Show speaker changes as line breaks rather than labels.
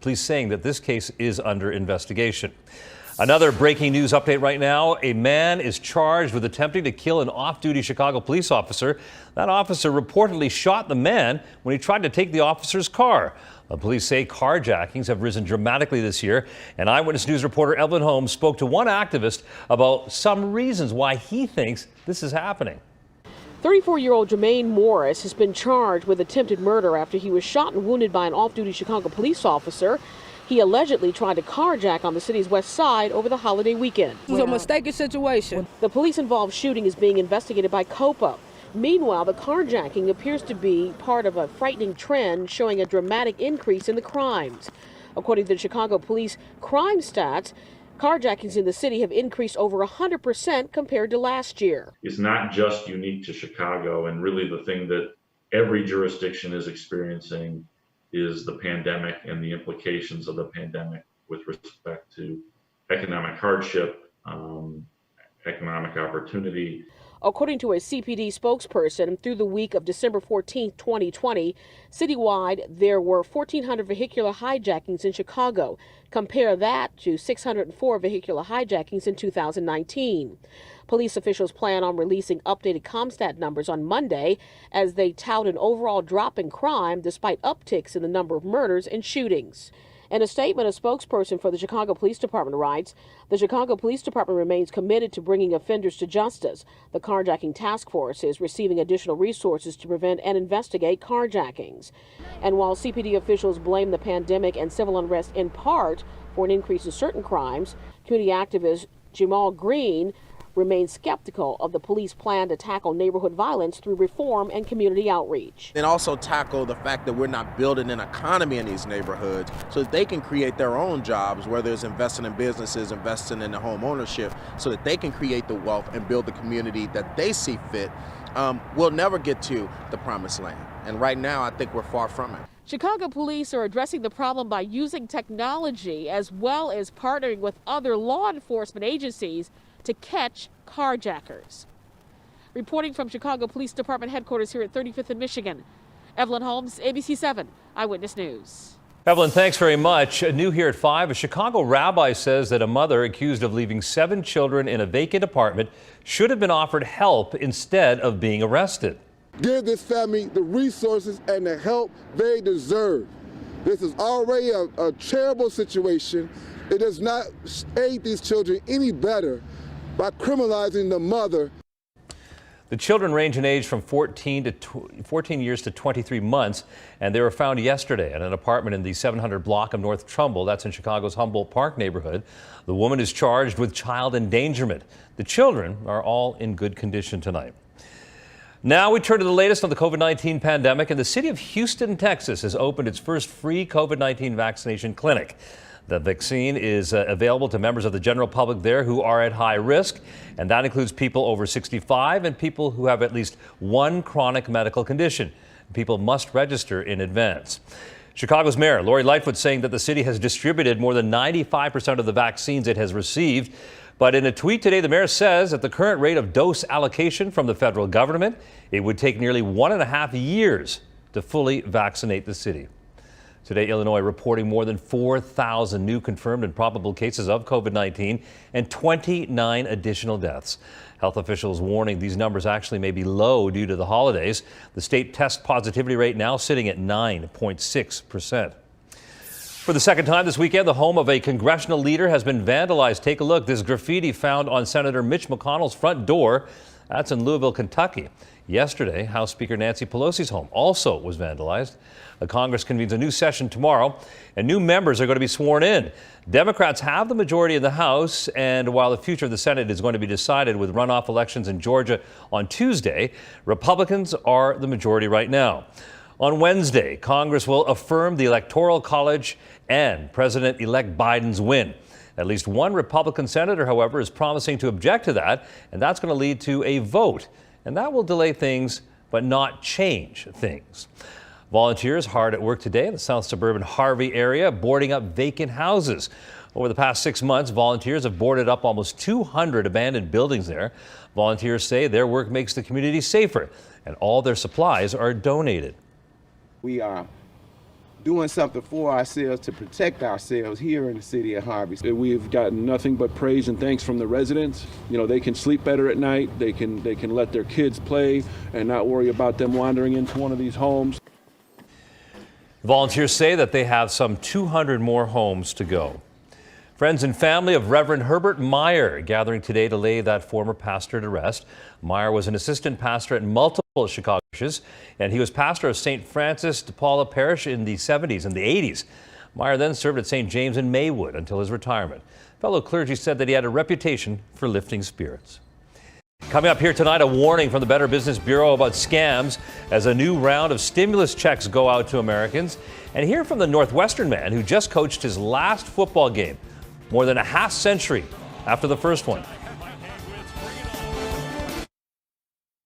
Police saying that this case is under investigation. Another breaking news update right now. A man is charged with attempting to kill an off-duty Chicago police officer. That officer reportedly shot the man when he tried to take the officer's car. The police say carjackings have risen dramatically this year. And Eyewitness News reporter Evelyn Holmes spoke to one activist about some reasons why he thinks this is happening.
34-year-old Jermaine Morris has been charged with attempted murder after he was shot and wounded by an off-duty Chicago police officer. He allegedly tried to carjack on the city's west side over the holiday weekend.
It was a mistaken situation.
The police-involved shooting is being investigated by COPA. Meanwhile, the carjacking appears to be part of a frightening trend showing a dramatic increase in the crimes. According to the Chicago Police crime stats, carjackings in the city have increased over 100% compared to last year.
It's not just unique to Chicago, and really the thing that every jurisdiction is experiencing is the pandemic and the implications of the pandemic with respect to economic hardship, economic opportunity.
According to a CPD spokesperson, through the week of December 14, 2020, citywide there were 1,400 vehicular hijackings in Chicago. Compare that to 604 vehicular hijackings in 2019. Police officials plan on releasing updated CompStat numbers on Monday as they tout an overall drop in crime despite upticks in the number of murders and shootings. In a statement, a spokesperson for the Chicago Police Department writes, the Chicago Police Department remains committed to bringing offenders to justice. The carjacking task force is receiving additional resources to prevent and investigate carjackings. And while CPD officials blame the pandemic and civil unrest in part for an increase in certain crimes, community activist Jamal Green remains skeptical of the police plan to tackle neighborhood violence through reform and community outreach.
And also tackle the fact that we're not building an economy in these neighborhoods so that they can create their own jobs, whether it's investing in businesses, investing in the home ownership, so that they can create the wealth and build the community that they see fit. We'll never get to the promised land. And right now, I think we're far from it.
Chicago police are addressing the problem by using technology as well as partnering with other law enforcement agencies to catch carjackers. Reporting from Chicago Police Department headquarters here at 35th and Michigan, Evelyn Holmes, ABC7 Eyewitness News.
Evelyn, thanks very much. New here at 5, a Chicago rabbi says that a mother accused of leaving 7 children in a vacant apartment should have been offered help instead of being arrested.
Give this family the resources and the help they deserve. This is already a terrible situation. It does not aid these children any better by criminalizing the mother.
The children range in age from 14 years to 23 months, and they were found yesterday at an apartment in the 700 block of North Trumbull. That's in Chicago's Humboldt Park neighborhood. The woman is charged with child endangerment. The children are all in good condition tonight. Now we turn to the latest on the COVID-19 pandemic, and the city of Houston, Texas has opened its first free COVID-19 vaccination clinic. The vaccine is available to members of the general public there who are at high risk, and that includes people over 65 and people who have at least one chronic medical condition. People must register in advance. Chicago's Mayor Lori Lightfoot saying that the city has distributed more than 95% of the vaccines it has received. But in a tweet today, the mayor says at the current rate of dose allocation from the federal government, it would take nearly 1.5 years to fully vaccinate the city. Today, Illinois reporting more than 4,000 new confirmed and probable cases of COVID-19 and 29 additional deaths. Health officials warning these numbers actually may be low due to the holidays. The state test positivity rate now sitting at 9.6%. For the second time this weekend, the home of a congressional leader has been vandalized. Take a look. This graffiti found on Senator Mitch McConnell's front door. That's in Louisville, Kentucky. Yesterday, House Speaker Nancy Pelosi's home also was vandalized. The Congress convenes a new session tomorrow, and new members are going to be sworn in. Democrats have the majority in the House, and while the future of the Senate is going to be decided with runoff elections in Georgia on Tuesday, Republicans are the majority right now. On Wednesday, Congress will affirm the Electoral College and President-elect Biden's win. At least one Republican senator, however, is promising to object to that, and that's going to lead to a vote. And that will delay things, but not change things. Volunteers hard at work today in the south suburban Harvey area, boarding up vacant houses. Over the past 6 months, volunteers have boarded up almost 200 abandoned buildings there. Volunteers say their work makes the community safer, and all their supplies are donated.
We are doing something for ourselves to protect ourselves here in the city of Harvey.
We've gotten nothing but praise and thanks from the residents. You know, they can sleep better at night. They can let their kids play and not worry about them wandering into one of these homes.
Volunteers say that they have some 200 more homes to go. Friends and family of Reverend Herbert Meyer gathering today to lay that former pastor to rest. Meyer was an assistant pastor at multiple Chicago churches, and he was pastor of St. Francis de Paula Parish in the 70s and the 80s. Meyer then served at St. James in Maywood until his retirement. Fellow clergy said that he had a reputation for lifting spirits. Coming up here tonight, a warning from the Better Business Bureau about scams as a new round of stimulus checks go out to Americans. And hear from the Northwestern man who just coached his last football game more than a half century after the first one.